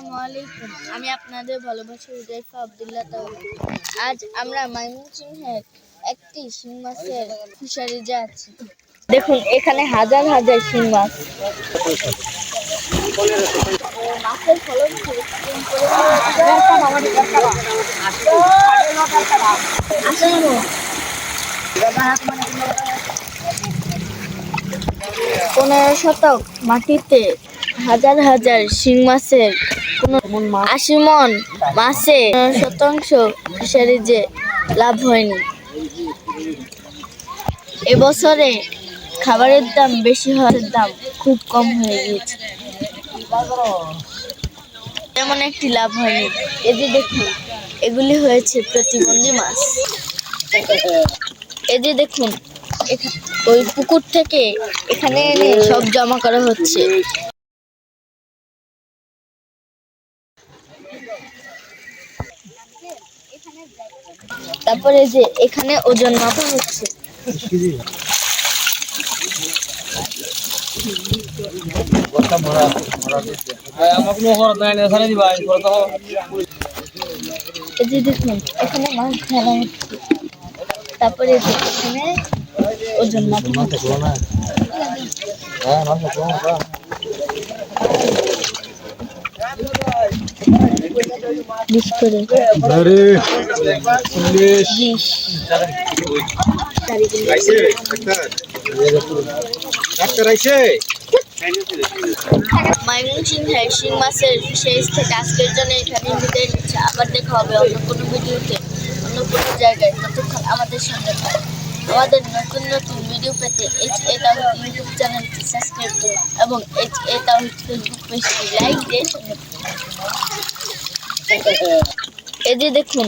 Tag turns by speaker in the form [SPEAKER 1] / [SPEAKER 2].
[SPEAKER 1] আসসালামু আলাইকুম। আমি আপনাদের ভালোবাসার হুজাইফা আব্দুল্লাহ তাওহীদ। আজ আমরা ময়মনসিংহের একটি শিং মাছের ফিশারি যাচ্ছি। দেখুন এখানে হাজার হাজার শিং মাছ। মাছের ফলন পনেরো শতক মাটিতে হাজার হাজার শিং মাছের 80 মন মাছে শতাংশ ফিশারিজে লাভ হয়নি। এবছরে খাবারের দাম বেশি হওয়ার দাম খুব কম হয়ে গিয়েছে, তেমন একটি লাভ হয়নি। এই যে দেখুন এগুলি হয়েছে প্রতিবন্ধী মাছ। এই যে দেখুন ওই পুকুর থেকে এখানে এনে সব জমা করা হচ্ছে। তারপরে যে এখানে ওজন মাপা হচ্ছে। এই যে দেখুন এখানে মাছ ধরা হচ্ছে। তারপরে এখানে ওজন মাপা হচ্ছে। ময়মনসিংহের শিং মাছের ফিশারিজ থেকে আজকের জন্য এখানে বিদায় নিচ্ছে। আবার দেখা হবে অন্য কোনো ভিডিওতে, অন্য কোনো জায়গায়। ততক্ষণ আমাদের সঙ্গে থাকুন। আমাদের নতুন নতুন ভিডিও পেতে HA তাওহীদ ইউটিউব চ্যানেলটি সাবস্ক্রাইব করুন এবং HA তাওহীদ ফেসবুক পেজটি লাইক দিয়ে সঙ্গে থাকুন। এই যে দেখুন